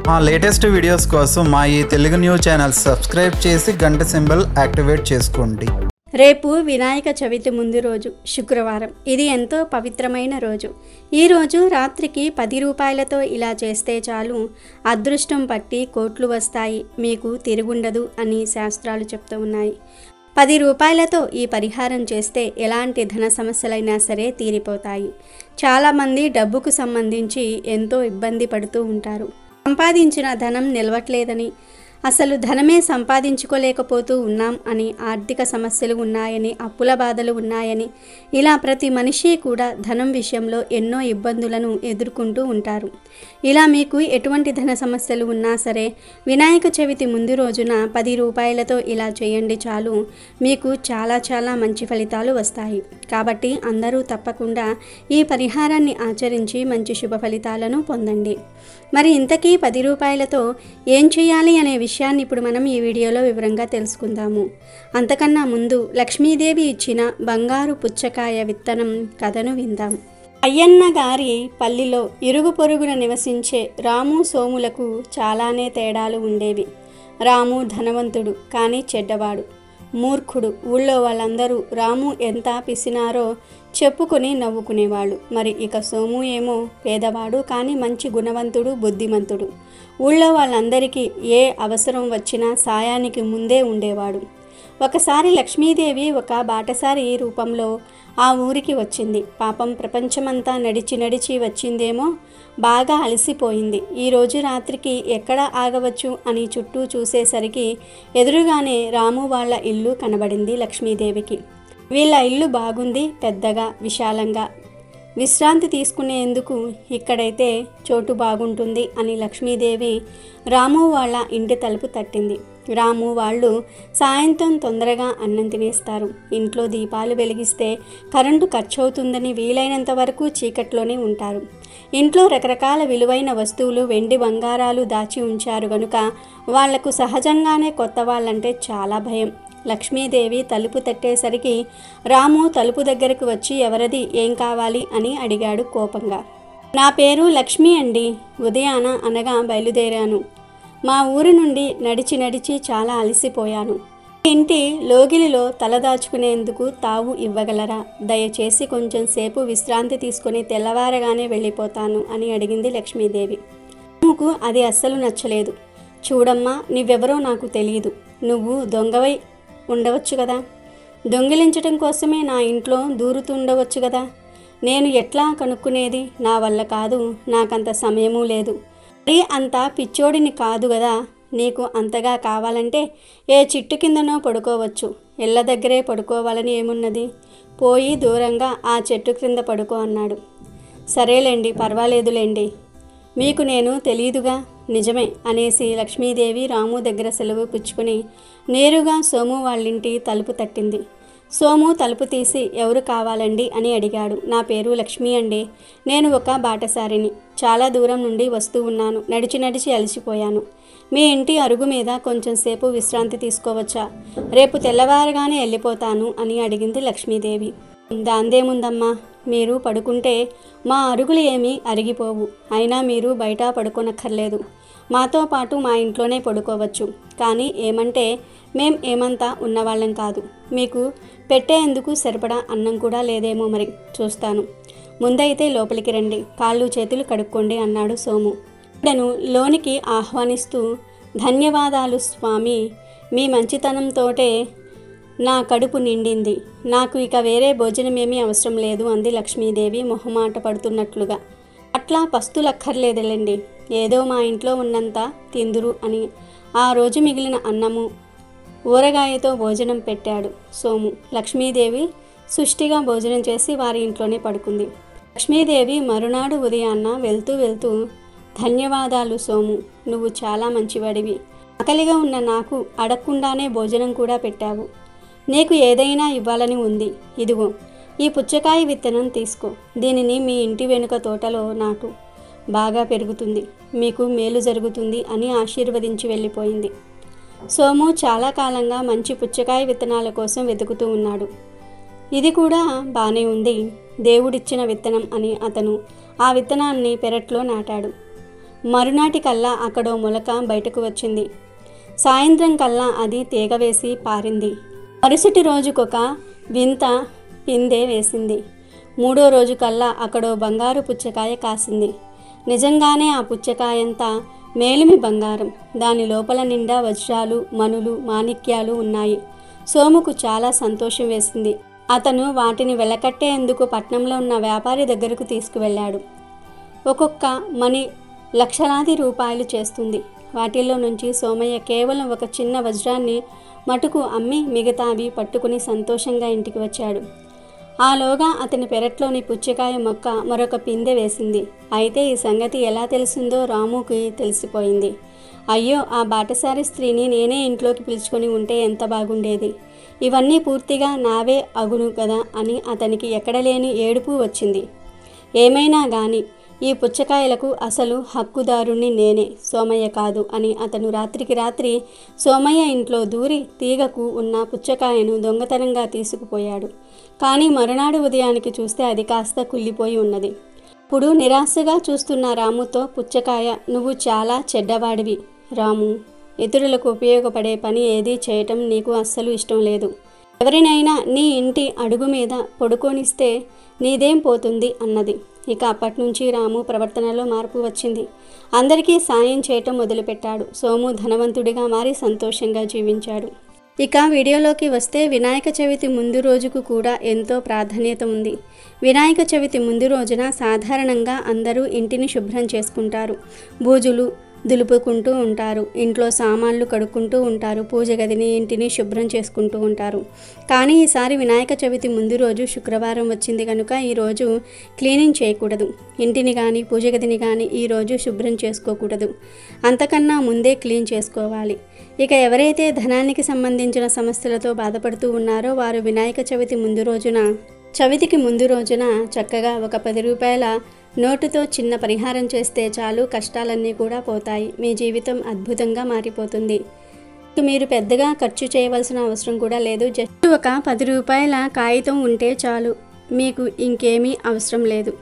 మా latest videos కోసం మా ఈ తెలుగు న్యూస్ ఛానల్ సబ్స్క్రైబ్ చేసి గంట సింబల్ యాక్టివేట్ చేసుకోండి. రేపు వినాయక చవితి ముందు రోజు శుక్రవారం. ఇది ఎంతో పవిత్రమైన రోజు. ఈ రోజు రాత్రికి 10 రూపాయలతో ఇలా చేస్తే చాలు, అదృష్టం పట్టి కోట్లు వస్తాయి, మీకు తిరుగుండదు అని శాస్త్రాలు చెప్తూ ఉన్నాయి. 10 రూపాయలతో ఈ పరిహారం చేస్తే ఎలాంటి ధన సమస్యలైనా సరే తీరిపోతాయి. చాలామంది డబ్బుకు సంబంధించి ఎంతో ఇబ్బంది పడుతూ ఉంటారు. సంపాదించిన ధనం నిలవట్లేదని, అసలు ధనమే సంపాదించుకోలేకపోతూ ఉన్నాం అని, ఆర్థిక సమస్యలు ఉన్నాయని, అప్పుల బాధలు ఉన్నాయని, ఇలా ప్రతి మనిషి కూడా ధనం విషయంలో ఎన్నో ఇబ్బందులను ఎదుర్కొంటూ ఉంటారు. ఇలా మీకు ఎటువంటి ధన సమస్యలు ఉన్నా సరే వినాయక చవితి ముందు రోజున 10 రూపాయలతో ఇలా చేయండి చాలు, మీకు చాలా మంచి ఫలితాలు వస్తాయి. కాబట్టి అందరూ తప్పకుండా ఈ పరిహారాన్ని ఆచరించి మంచి శుభ ఫలితాలను పొందండి. మరి ఇంతకీ 10 రూపాయలతో ఏం చేయాలి అనే విషయాన్ని ఇప్పుడు మనం ఈ వీడియోలో వివరంగా తెలుసుకుందాము. అంతకన్నా ముందు లక్ష్మీదేవి ఇచ్చిన బంగారు పుచ్చకాయ విత్తనం కథను విందాం. అయ్యన్న గారి పల్లిలో ఇరుగు పొరుగున నివసించే రాము సోములకు చాలానే తేడాలు ఉండేవి. రాము ధనవంతుడు, కానీ చెడ్డవాడు, మూర్ఖుడు. ఊళ్ళో వాళ్ళందరూ రాము ఎంత పిసినారో చెప్పుకొని నవ్వుకునేవాళ్ళు. మరి ఇక సోము ఏమో పేదవాడు, కానీ మంచి గుణవంతుడు, బుద్ధిమంతుడు. ఊళ్ళో వాళ్ళందరికీ ఏ అవసరం వచ్చినా సాయానికి ముందే ఉండేవాడు. ఒకసారి లక్ష్మీదేవి ఒక బాటసారి రూపంలో ఆ ఊరికి వచ్చింది. పాపం ప్రపంచమంతా నడిచి వచ్చిందేమో, బాగా అలసిపోయింది. ఈరోజు రాత్రికి ఎక్కడ ఆగవచ్చు అని చుట్టూ చూసేసరికి ఎదురుగానే రాము వాళ్ళ ఇల్లు కనబడింది లక్ష్మీదేవికి. వీళ్ళ ఇల్లు బాగుంది, పెద్దగా, విశాలంగా. విశ్రాంతి తీసుకునేందుకు ఇక్కడైతే చోటు బాగుంటుంది అని లక్ష్మీదేవి రాము వాళ్ళ ఇంటి తలుపు తట్టింది. రాము వాళ్ళు సాయంత్రం తొందరగా అన్నం తినేస్తారు. ఇంట్లో దీపాలు వెలిగిస్తే కరెంటు ఖర్చు అవుతుందని వీలైనంత వరకు చీకట్లోనే ఉంటారు. ఇంట్లో రకరకాల విలువైన వస్తువులు, వెండి బంగారాలు దాచి ఉంచారు గనుక వాళ్లకు సహజంగానే కొత్త వాళ్ళంటే చాలా భయం. లక్ష్మీదేవి తలుపు తట్టేసరికి రాము తలుపు దగ్గరకు వచ్చి ఎవరది, ఏం కావాలి అని అడిగాడు కోపంగా. నా పేరు లక్ష్మి అండి, ఉదయాన అనగా బయలుదేరాను. మా ఊరి నుండి నడిచి చాలా అలసిపోయాను. ఇంటి లోగిలిలో తలదాచుకునేందుకు తావు ఇవ్వగలరా? దయచేసి కొంచెం సేపు విశ్రాంతి తీసుకొని తెల్లవారగానే వెళ్ళిపోతాను అని అడిగింది లక్ష్మీదేవి. రాముకు అది అస్సలు నచ్చలేదు. చూడమ్మా, నువ్వెవరో నాకు తెలియదు. నువ్వు దొంగవై ఉండవచ్చు కదా, దొంగిలించడం కోసమే నా ఇంట్లో దూరుతుండవచ్చు కదా. నేను ఎట్లా కనుక్కునేది? నా వల్ల కాదు, నాకంత సమయమూ లేదు. మరీ అంత పిచ్చోడిని కాదు కదా. నీకు అంతగా కావాలంటే ఏ చిట్టు కిందనో పడుకోవచ్చు. ఇళ్ళ దగ్గరే పడుకోవాలని ఏమున్నది? పోయి దూరంగా ఆ చెట్టు క్రింద పడుకో అన్నాడు. సరేలేండి, పర్వాలేదులేండి, మీకు నేను తెలియదుగా. నిజమే అనేసి లక్ష్మీదేవి రాము దగ్గర సెలవు పుచ్చుకొని నేరుగా సోము వాళ్ళింటి తలుపు తట్టింది. సోము తలుపు తీసి ఎవరు కావాలండి అని అడిగాడు. నా పేరు లక్ష్మి అండి, నేను ఒక బాటసారిని. చాలా దూరం నుండి వస్తూ ఉన్నాను. నడిచి అలసిపోయాను. మీ ఇంటి అరుగు మీద కొంచెం సేపు విశ్రాంతి తీసుకోవచ్చా? రేపు తెల్లవారగానే వెళ్ళిపోతాను అని అడిగింది లక్ష్మీదేవి. దాందేముందమ్మా, మీరు పడుకుంటే మా అరుగులు ఏమీ అరిగిపోవు. అయినా మీరు బయట పడుకోనక్కర్లేదు. మాతో పాటు మా ఇంట్లోనే పడుకోవచ్చు. కానీ ఏమంటే మేం ఏమంతా ఉన్నవాళ్ళం కాదు. మీకు పెట్టేందుకు సరిపడా అన్నం కూడా లేదేమో, మరి చూస్తాను. ముందైతే లోపలికి రండి, కాళ్ళు చేతులు కడుక్కోండి అన్నాడు సోము. ఇతను లోనికి ఆహ్వానిస్తూ, ధన్యవాదాలు స్వామి, మీ మంచితనంతోటే నా కడుపు నిండింది. నాకు ఇక వేరే భోజనమేమీ అవసరం లేదు అంది లక్ష్మీదేవి మొహమాట పడుతున్నట్లుగా. అట్లా పస్తులక్కర్లేదులేండి, ఏదో మా ఇంట్లో ఉన్నంత తిందురు అని ఆ రోజు మిగిలిన అన్నము ఊరగాయతో భోజనం పెట్టాడు సోము. లక్ష్మీదేవి సుష్టిగా భోజనం చేసి వారి ఇంట్లోనే పడుకుంది. లక్ష్మీదేవి మరునాడు ఉదయాన్న వెళ్తూ ధన్యవాదాలు సోము, నువ్వు చాలా మంచివాడివి. ఆకలిగా ఉన్న నాకు అడగకుండానే భోజనం కూడా పెట్టావు. నీకు ఏదైనా ఇవ్వాలని ఉంది. ఇదిగో ఈ పుచ్చకాయ విత్తనం తీసుకో. దీనిని మీ ఇంటి వెనుక తోటలో నాటు, బాగా పెరుగుతుంది, మీకు మేలు జరుగుతుంది అని ఆశీర్వదించి వెళ్ళిపోయింది. సోము చాలా కాలంగా మంచి పుచ్చకాయ విత్తనాల కోసం వెతుకుతూ ఉన్నాడు. ఇది కూడా బానే ఉంది, దేవుడిచ్చిన విత్తనం అని అతను ఆ విత్తనాన్ని పెరట్లో నాటాడు. మరునాటి కల్లా అక్కడో మొలక బయటకు వచ్చింది. సాయంత్రం కల్లా అది తీగ వేసి పారింది. మరుసటి రోజుకొక వింత పిందె వేసింది. మూడో రోజు కల్లా అక్కడో బంగారు పుచ్చకాయ కాసింది. నిజంగానే ఆ పుచ్చకాయంతా మేలిమి బంగారం. దాని లోపల నిండా వజ్రాలు, మణులు, మాణిక్యాలు ఉన్నాయి. సోముకు చాలా సంతోషం వేసింది. అతను వాటిని వెలకట్టేందుకు పట్నంలో ఉన్న వ్యాపారి దగ్గరకు తీసుకువెళ్ళాడు. ఒక్కొక్క మణి లక్షలాది రూపాయలు చేస్తుంది. వాటిల్లో నుంచి సోమయ్య కేవలం ఒక చిన్న వజ్రాన్ని మటుకు అమ్మి మిగతావి పట్టుకుని సంతోషంగా ఇంటికి వచ్చాడు. ఆలోగా అతని పెరట్లోని పుచ్చకాయ మొక్క మరొక పిందె వేసింది. అయితే ఈ సంగతి ఎలా తెలిసిందో రాముకి తెలిసిపోయింది. అయ్యో, ఆ బాటసారి స్త్రీని నేనే ఇంట్లోకి పిలుచుకొని ఉంటే ఎంత బాగుండేది. ఇవన్నీ పూర్తిగా నావే అగును కదా అని అతనికి ఎక్కడలేని ఏడుపు వచ్చింది. ఏమైనా గాని ఈ పుచ్చకాయలకు అసలు హక్కుదారుణ్ణి నేనే, సోమయ్య కాదు అని అతను రాత్రికి రాత్రి సోమయ్య ఇంట్లో దూరి తీగకు ఉన్న పుచ్చకాయను దొంగతనంగా తీసుకుపోయాడు. కానీ మరునాడు ఉదయానికి చూస్తే అది కాస్త కుళ్ళిపోయి ఉన్నది. ఇప్పుడు నిరాశగా చూస్తున్న రాముతో పుచ్చకాయ, నువ్వు చాలా చెడ్డవాడివి రాము. ఇతరులకు ఉపయోగపడే పని ఏదీ చేయటం నీకు అస్సలు ఇష్టం లేదు. ఎవరినైనా నీ ఇంటి అడుగు మీద పడుకోనిస్తే నీదేం పోతుంది అన్నది. ఇక అప్పటి నుంచి రాము ప్రవర్తనలో మార్పు వచ్చింది. అందరికీ సాయం చేయటం మొదలుపెట్టాడు. సోము ధనవంతుడిగా మారి సంతోషంగా జీవించాడు. ఇక వీడియోలోకి వస్తే వినాయక చవితి ముందు రోజుకు కూడా ఎంతో ప్రాధాన్యత ఉంది. వినాయక చవితి ముందు రోజున సాధారణంగా అందరూ ఇంటిని శుభ్రం చేసుకుంటారు. బూజులు దులుపుకుంటూ ఉంటారు. ఇంట్లో సామాన్లు కడుక్కుంటూ ఉంటారు. పూజ గదిని, ఇంటిని శుభ్రం చేసుకుంటూ ఉంటారు. కానీ ఈసారి వినాయక చవితి ముందు రోజు శుక్రవారం వచ్చింది కనుక ఈరోజు క్లీనింగ్ చేయకూడదు. ఇంటిని కానీ పూజ గదిని కానీ ఈరోజు శుభ్రం చేసుకోకూడదు. అంతకన్నా ముందే క్లీన్ చేసుకోవాలి. ఇక ఎవరైతే ధనానికి సంబంధించిన సమస్యలతో బాధపడుతూ ఉన్నారో వారు వినాయక చవితికి ముందు రోజున చక్కగా ఒక 10 రూపాయల నోటుతో చిన్న పరిహారం చేస్తే చాలు, కష్టాలన్నీ కూడా పోతాయి. మీ జీవితం అద్భుతంగా మారిపోతుంది. మీరు పెద్దగా ఖర్చు చేయవలసిన అవసరం కూడా లేదు. జస్ట్ ఒక 10 రూపాయల కాగితం ఉంటే చాలు, మీకు ఇంకేమీ అవసరం లేదు.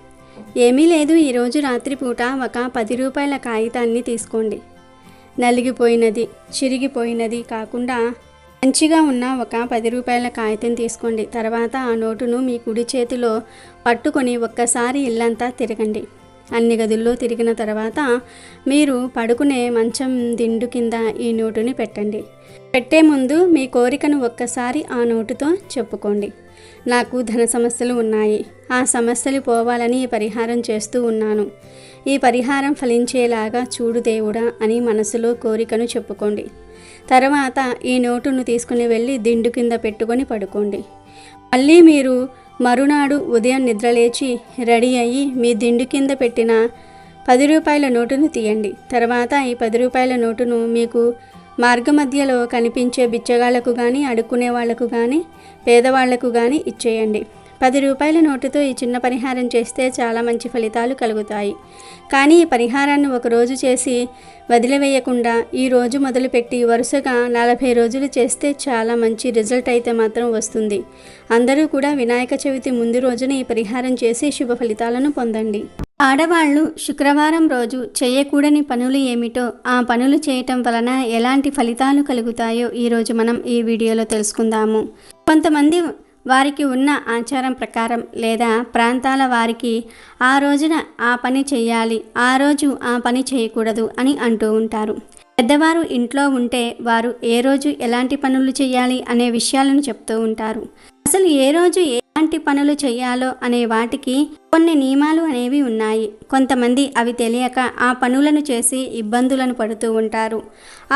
ఏమీ లేదు, ఈరోజు రాత్రిపూట ఒక 10 రూపాయల కాగితాన్ని తీసుకోండి. నలిగిపోయినది, చిరిగిపోయినది కాకుండా మంచిగా ఉన్న ఒక 10 రూపాయల కాగితం తీసుకోండి. తర్వాత ఆ నోటును మీ కుడి చేతిలో పట్టుకొని ఒక్కసారి ఇల్లంతా తిరగండి. అన్ని గదుల్లో తిరిగిన తర్వాత మీరు పడుకునే మంచం దిండు కింద ఈ నోటుని పెట్టండి. పెట్టే ముందు మీ కోరికను ఒక్కసారి ఆ నోటుతో చెప్పుకోండి. నాకు ధన సమస్యలు ఉన్నాయి, ఆ సమస్యలు పోవాలని ఈ పరిహారం చేస్తూ ఉన్నాను. ఈ పరిహారం ఫలించేలాగా చూడు దేవుడా అని మనసులో కోరికను చెప్పుకోండి. తర్వాత ఈ నోటును తీసుకుని వెళ్ళి దిండు కింద పెట్టుకొని పడుకోండి. మళ్ళీ మీరు మరునాడు ఉదయం నిద్రలేచి రెడీ అయ్యి మీ దిండు కింద పెట్టిన 10 రూపాయల నోటును తీయండి. తర్వాత ఈ 10 రూపాయల నోటును మీకు మార్గమధ్యలో కనిపించే బిచ్చగాళ్లకు కానీ, అడుక్కునే వాళ్లకు కానీ, పేదవాళ్లకు కానీ ఇచ్చేయండి. 10 రూపాయల నోటుతో ఈ చిన్న పరిహారం చేస్తే చాలా మంచి ఫలితాలు కలుగుతాయి. కానీ ఈ పరిహారాన్ని ఒకరోజు చేసి వదిలివేయకుండా ఈ రోజు మొదలుపెట్టి వరుసగా 40 రోజులు చేస్తే చాలా మంచి రిజల్ట్ అయితే మాత్రం వస్తుంది. అందరూ కూడా వినాయక చవితి ముందు రోజున ఈ పరిహారం చేసి శుభ ఫలితాలను పొందండి. ఆడవాళ్ళు శుక్రవారం రోజు చేయకూడని పనులు ఏమిటో, ఆ పనులు చేయటం వలన ఎలాంటి ఫలితాలు కలుగుతాయో ఈరోజు మనం ఈ వీడియోలో తెలుసుకుందాము. కొంతమంది వారికి ఉన్న ఆచారం ప్రకారం లేదా ప్రాంతాల వారికి ఆ రోజున ఆ పని చేయాలి, ఆ రోజు ఆ పని చేయకూడదు అని అంటూ ఉంటారు. పెద్దవారు ఇంట్లో ఉంటే వారు ఏ రోజు ఎలాంటి పనులు చేయాలి అనే విషయాలను చెప్తూ ఉంటారు. అసలు ఏ రోజు ఎలాంటి పనులు చేయాలో అనే వాటికి కొన్ని నియమాలు అనేవి ఉన్నాయి. కొంతమంది అవి తెలియక ఆ పనులను చేసి ఇబ్బందులను పడుతూ ఉంటారు.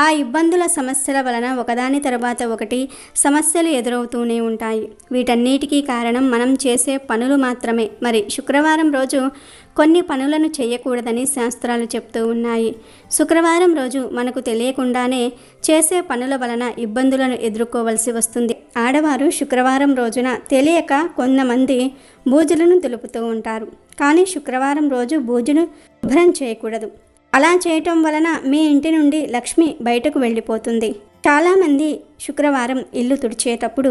ఆ ఇబ్బందుల సమస్యల వలన ఒకదాని తర్వాత ఒకటి సమస్యలు ఎదురవుతూనే ఉంటాయి. వీటన్నిటికీ కారణం మనం చేసే పనులు మాత్రమే. మరి శుక్రవారం రోజు కొన్ని పనులను చేయకూడదని శాస్త్రాలు చెప్తూ ఉన్నాయి. శుక్రవారం రోజు మనకు తెలియకుండానే చేసే పనుల వలన ఇబ్బందులను ఎదుర్కోవలసి వస్తుంది. ఆడవారు శుక్రవారం రోజున తెలియక కొంతమంది బూజులను దులుపుతూ ఉంటారు. కానీ శుక్రవారం రోజు బూజును శుభ్రం చేయకూడదు. అలా చేయటం వలన మీ ఇంటి నుండి లక్ష్మి బయటకు వెళ్ళిపోతుంది. చాలామంది శుక్రవారం ఇల్లు తుడిచేటప్పుడు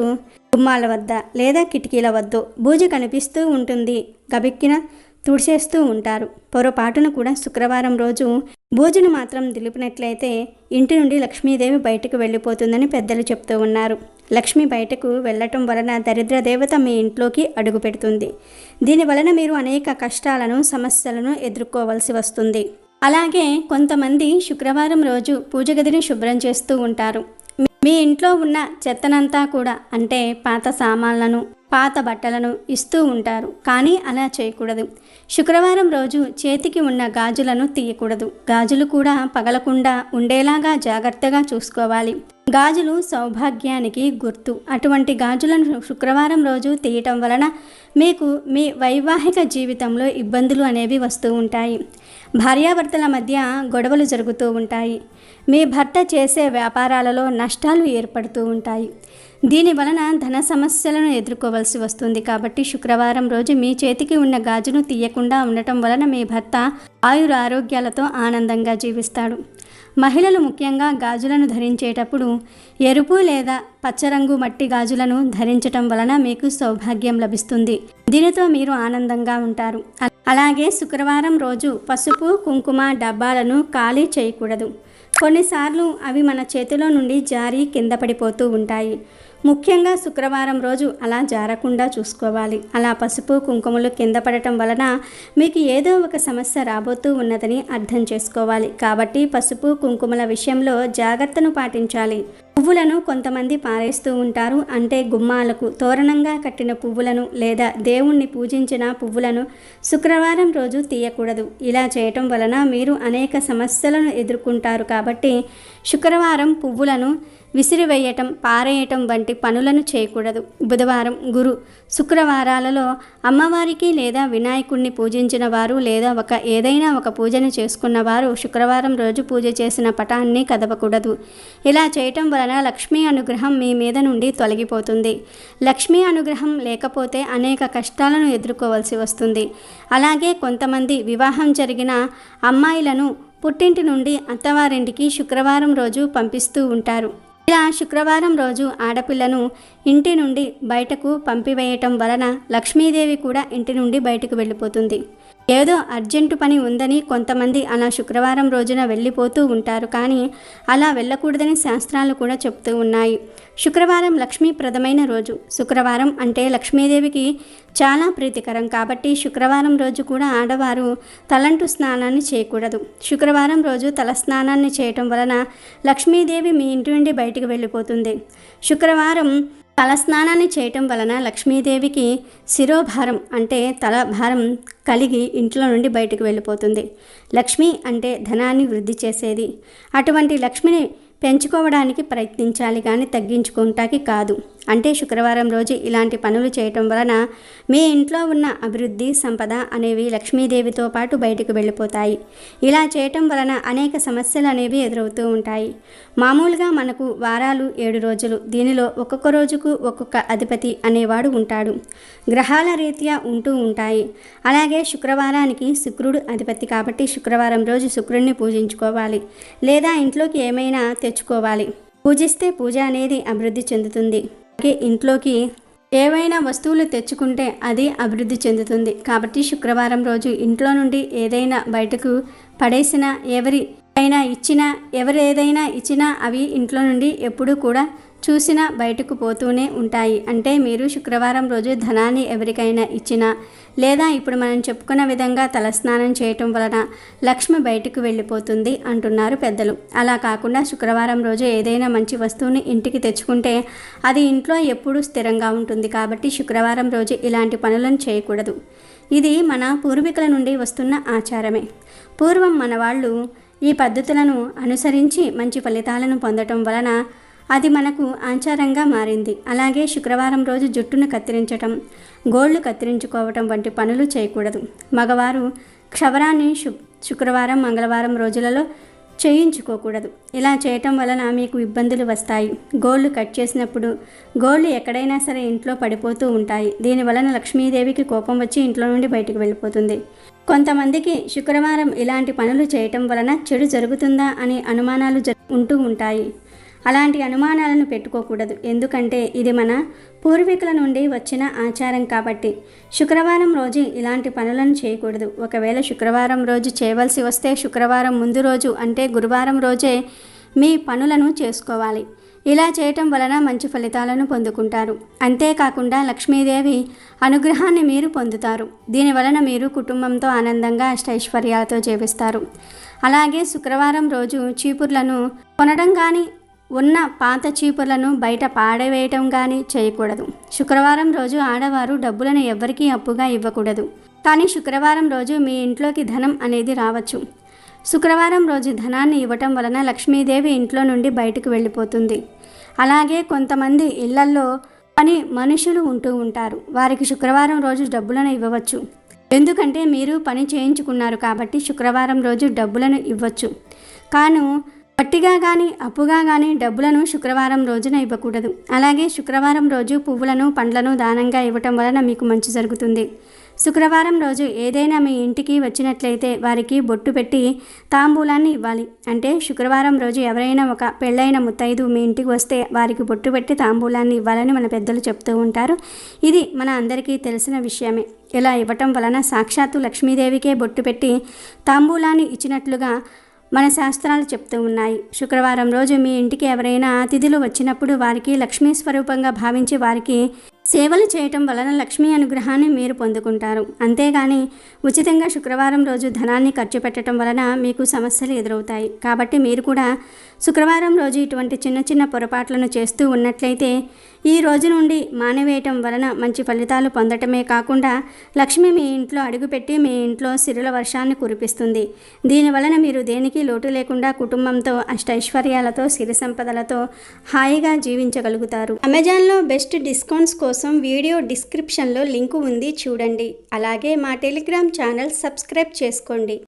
గుమ్మాల వద్ద లేదా కిటికీల వద్ద బూజు కనిపిస్తూ ఉంటుంది. గబిక్కిన తుడిచేస్తూ ఉంటారు. పొరపాటును కూడా శుక్రవారం రోజు బూజును మాత్రం దులిపినట్లయితే ఇంటి నుండి లక్ష్మీదేవి బయటకు వెళ్ళిపోతుందని పెద్దలు చెప్తూ ఉన్నారు. లక్ష్మి బయటకు వెళ్ళటం వలన దరిద్ర దేవత మీ ఇంట్లోకి అడుగు పెడుతుంది. దీని వలన మీరు అనేక కష్టాలను, సమస్యలను ఎదుర్కోవలసి వస్తుంది. అలాగే కొంతమంది శుక్రవారం రోజు పూజ గదిని శుభ్రం చేస్తూ ఉంటారు. మీ ఇంట్లో ఉన్న చెత్తనంతా కూడా, అంటే పాత సామాన్లను, పాత బట్టలను ఇస్తూ ఉంటారు. కానీ అలా చేయకూడదు. శుక్రవారం రోజు చేతికి ఉన్న గాజులను తీయకూడదు. గాజులు కూడా పగలకుండా ఉండేలాగా జాగ్రత్తగా చూసుకోవాలి. గాజులు సౌభాగ్యానికి గుర్తు. అటువంటి గాజులను శుక్రవారం రోజు తీయటం వలన మీకు మీ వైవాహిక జీవితంలో ఇబ్బందులు అనేవి వస్తూ ఉంటాయి. భార్యాభర్తల మధ్య గొడవలు జరుగుతూ ఉంటాయి. మీ భర్త చేసే వ్యాపారాలలో నష్టాలు ఏర్పడుతూ ఉంటాయి. దీని వలన ధన సమస్యలను ఎదుర్కోవలసి వస్తుంది. కాబట్టి శుక్రవారం రోజు మీ చేతికి ఉన్న గాజును తీయకుండా ఉండటం వలన మీ భర్త ఆయురారోగ్యాలతో ఆనందంగా జీవిస్తాడు. మహిళలు ముఖ్యంగా గాజులను ధరించేటప్పుడు ఎరుపు లేదా పచ్చరంగు మట్టి గాజులను ధరించటం వలన మీకు సౌభాగ్యం లభిస్తుంది. దీనితో మీరు ఆనందంగా ఉంటారు. అలాగే శుక్రవారం రోజు పసుపు, కుంకుమ డబ్బాలను ఖాళీ చేయకూడదు. కొన్నిసార్లు అవి మన చేతిలో నుండి జారి కింద పడిపోతూ ఉంటాయి. ముఖ్యంగా శుక్రవారం రోజు అలా జారకుండా చూసుకోవాలి. అలా పసుపు, కుంకుమలు కింద పడటం వలన మీకు ఏదో ఒక సమస్య రాబోతూ ఉన్నదని అర్థం చేసుకోవాలి. కాబట్టి పసుపు, కుంకుమల విషయంలో జాగ్రత్తను పాటించాలి. పువ్వులను కొంతమంది పారేస్తూ ఉంటారు. అంటే గుమ్మాలకు తోరణంగా కట్టిన పువ్వులను లేదా దేవుణ్ణి పూజించిన పువ్వులను శుక్రవారం రోజు తీయకూడదు. ఇలా చేయటం వలన మీరు అనేక సమస్యలను ఎదుర్కొంటారు. కాబట్టి శుక్రవారం పువ్వులను విసిరివేయటం, పారేయటం వంటి పనులను చేయకూడదు. బుధవారం, గురు, శుక్రవారాలలో అమ్మవారికి లేదా వినాయకుడిని పూజించిన వారు లేదా ఏదైనా ఒక పూజను చేసుకున్న వారు శుక్రవారం రోజు పూజ చేసిన పటాన్ని కదపకూడదు. ఇలా చేయటం వలన లక్ష్మీ అనుగ్రహం మీ మీద నుండి తొలగిపోతుంది. లక్ష్మీ అనుగ్రహం లేకపోతే అనేక కష్టాలను ఎదుర్కోవాల్సి వస్తుంది. అలాగే కొంతమంది వివాహం జరిగిన అమ్మాయిలను పుట్టింటి నుండి అత్తవారింటికి శుక్రవారం రోజు పంపిస్తూ ఉంటారు. ఇలా శుక్రవారం రోజు ఆడపిల్లను ఇంటి నుండి బయటకు పంపివేయటం వలన లక్ష్మీదేవి కూడా ఇంటి నుండి బయటకు వెళ్ళిపోతుంది. ఏదో అర్జెంటు పని ఉందని కొంతమంది అలా శుక్రవారం రోజున వెళ్ళిపోతూ ఉంటారు. కానీ అలా వెళ్ళకూడదని శాస్త్రాలు కూడా చెప్తూ ఉన్నాయి. శుక్రవారం లక్ష్మీప్రదమైన రోజు. శుక్రవారం అంటే లక్ష్మీదేవికి చాలా ప్రీతికరం. కాబట్టి శుక్రవారం రోజు కూడా ఆడవారు తలంటు స్నానాన్ని చేయకూడదు. శుక్రవారం రోజు తల స్నానాన్ని చేయటం వలన లక్ష్మీదేవి మీ ఇంటి నుండి బయటికి వెళ్ళిపోతుంది. శుక్రవారం తలస్నానాన్ని చేయటం వలన లక్ష్మీదేవికి శిరోభారం అంటే తల భారం కలిగి ఇంట్లో నుండి బయటకు వెళ్ళిపోతుంది. లక్ష్మి అంటే ధనాన్ని వృద్ధి చేసేది. అటువంటి లక్ష్మిని పెంచుకోవడానికి ప్రయత్నించాలి కానీ తగ్గించుకుంటాకి కాదు. అంటే శుక్రవారం రోజు ఇలాంటి పనులు చేయటం వలన మీ ఇంట్లో ఉన్న అభివృద్ధి, సంపద అనేవి లక్ష్మీదేవితో పాటు బయటకు వెళ్ళిపోతాయి. ఇలా చేయటం వలన అనేక సమస్యలు అనేవి ఎదురవుతూ ఉంటాయి. మామూలుగా మనకు వారాలు 7 రోజులు. దీనిలో ఒక్కొక్క రోజుకు ఒక్కొక్క అధిపతి అనేవాడు ఉంటాడు. గ్రహాల రీత్యా ఉంటూ ఉంటాయి. అలాగే శుక్రవారానికి శుక్రుడు అధిపతి. కాబట్టి శుక్రవారం రోజు శుక్రుడిని పూజించుకోవాలి లేదా ఇంట్లోకి ఏమైనా తెచ్చుకోవాలి. పూజిస్తే పూజ అనేది అభివృద్ధి చెందుతుంది. అలాగే ఇంట్లోకి ఏవైనా వస్తువులు తెచ్చుకుంటే అది అభివృద్ధి చెందుతుంది. కాబట్టి శుక్రవారం రోజు ఇంట్లో నుండి ఏదైనా బయటకు పడేసినా, ఎవరైనా ఇచ్చినా, ఎవరు ఏదైనా ఇచ్చినా అవి ఇంట్లో నుండి ఎప్పుడూ కూడా చూసినా బయటకు పోతూనే ఉంటాయి. అంటే మీరు శుక్రవారం రోజు ధనాన్ని ఎవరికైనా ఇచ్చినా లేదా ఇప్పుడు మనం చెప్పుకున్న విధంగా తలస్నానం చేయటం వలన లక్ష్మి బయటకు వెళ్ళిపోతుంది అంటున్నారు పెద్దలు. అలా కాకుండా శుక్రవారం రోజు ఏదైనా మంచి వస్తువుని ఇంటికి తెచ్చుకుంటే అది ఇంట్లో ఎప్పుడూ స్థిరంగా ఉంటుంది. కాబట్టి శుక్రవారం రోజు ఇలాంటి పనులను చేయకూడదు. ఇది మన పూర్వీకుల నుండి వస్తున్న ఆచారమే. పూర్వం మన వాళ్ళు ఈ పద్ధతులను అనుసరించి మంచి ఫలితాలను పొందటం వలన అది మనకు ఆచారంగా మారింది. అలాగే శుక్రవారం రోజు జుట్టును కత్తిరించటం, గోళ్లు కత్తిరించుకోవటం వంటి పనులు చేయకూడదు. మగవారు క్షవరాన్ని శుక్రవారం, మంగళవారం రోజులలో చేయించుకోకూడదు. ఇలా చేయటం వలన మీకు ఇబ్బందులు వస్తాయి. గోళ్లు కట్ చేసినప్పుడు గోళ్లు ఎక్కడైనా సరే ఇంట్లో పడిపోతూ ఉంటాయి. దీని వలన లక్ష్మీదేవికి కోపం వచ్చి ఇంట్లో నుండి బయటకు వెళ్ళిపోతుంది. కొంతమందికి శుక్రవారం ఇలాంటి పనులు చేయటం వలన చెడు జరుగుతుందా అనే అనుమానాలు ఉంటూ ఉంటాయి. అలాంటి అనుమానాలను పెట్టుకోకూడదు. ఎందుకంటే ఇది మన పూర్వీకుల నుండి వచ్చిన ఆచారం కాబట్టి. శుక్రవారం రోజు ఇలాంటి పనులను చేయకూడదు. ఒకవేళ శుక్రవారం రోజు చేయవలసి వస్తే శుక్రవారం ముందు రోజు అంటే గురువారం రోజే మీ పనులను చేసుకోవాలి. ఇలా చేయటం వలన మంచి ఫలితాలను పొందుకుంటారు. అంతేకాకుండా లక్ష్మీదేవి అనుగ్రహాన్ని మీరు పొందుతారు. దీనివలన మీరు కుటుంబంతో ఆనందంగా అష్టైశ్వర్యాలతో జీవిస్తారు. అలాగే శుక్రవారం రోజు చీపుర్లను కొనడం కానీ ఉన్న పాత చీపుర్లను బయట పాడవేయటం కానీ చేయకూడదు. శుక్రవారం రోజు ఆడవారు డబ్బులను ఎవ్వరికీ అప్పుగా ఇవ్వకూడదు. కానీ శుక్రవారం రోజు మీ ఇంట్లోకి ధనం అనేది రావచ్చు. శుక్రవారం రోజు ధనాన్ని ఇవ్వటం వలన లక్ష్మీదేవి ఇంట్లో నుండి బయటకు వెళ్ళిపోతుంది. అలాగే కొంతమంది ఇళ్లల్లో పని మనుషులు ఉంటూ ఉంటారు. వారికి శుక్రవారం రోజు డబ్బులను ఇవ్వవచ్చు. ఎందుకంటే మీరు పని చేయించుకున్నారు కాబట్టి శుక్రవారం రోజు డబ్బులను ఇవ్వచ్చు. కాను వట్టిగా కానీ అప్పుగా కానీ డబ్బులను శుక్రవారం రోజున ఇవ్వకూడదు. అలాగే శుక్రవారం రోజు పువ్వులను పండ్లను దానంగా ఇవ్వటం వలన మీకు మంచి జరుగుతుంది. శుక్రవారం రోజు ఏదైనా మీ ఇంటికి వచ్చినట్లయితే వారికి బొట్టు పెట్టి తాంబూలాన్ని ఇవ్వాలి. అంటే శుక్రవారం రోజు ఎవరైనా ఒక పెళ్ళైన ముత్తైదు మీ ఇంటికి వస్తే వారికి బొట్టు పెట్టి తాంబూలాన్ని ఇవ్వాలని మన పెద్దలు చెప్తూ ఉంటారు. ఇది మన అందరికీ తెలిసిన విషయమే. ఇలా ఇవ్వటం వలన సాక్షాత్తు లక్ష్మీదేవికే బొట్టు పెట్టి తాంబూలాన్ని ఇచ్చినట్లుగా మన శాస్త్రాలు చెప్తూ ఉన్నాయి. శుక్రవారం రోజు మీ ఇంటికి ఎవరైనా అతిథులు వచ్చినప్పుడు వారికి లక్ష్మీ స్వరూపంగా భావించి వారికి సేవలు చేయటం వలన లక్ష్మీ అనుగ్రహాన్ని మీరు పొందుకుంటారు. అంతేగాని ఉచితంగా శుక్రవారం రోజు ధనాన్ని ఖర్చు పెట్టడం వలన మీకు సమస్యలు ఎదురవుతాయి. కాబట్టి మీరు కూడా శుక్రవారం రోజు ఇటువంటి చిన్న చిన్న పొరపాట్లను చేస్తూ ఉన్నట్లయితే ఈ రోజు నుండి మానేవేయటం వలన మంచి ఫలితాలు పొందటమే కాకుండా లక్ష్మి మీ ఇంట్లో అడుగుపెట్టి మీ ఇంట్లో సిరుల వర్షాన్ని కురిపిస్తుంది. దీనివలన మీరు దేనికి లోటు లేకుండా కుటుంబంతో అష్టైశ్వర్యాలతో సిరి సంపదలతో హాయిగా జీవించగలుగుతారు. అమెజాన్లో బెస్ట్ డిస్కౌంట్స్ కోసం వీడియో డిస్క్రిప్షన్లో లింకు ఉంది, చూడండి. అలాగే మా టెలిగ్రామ్ ఛానల్ సబ్స్క్రైబ్ చేసుకోండి.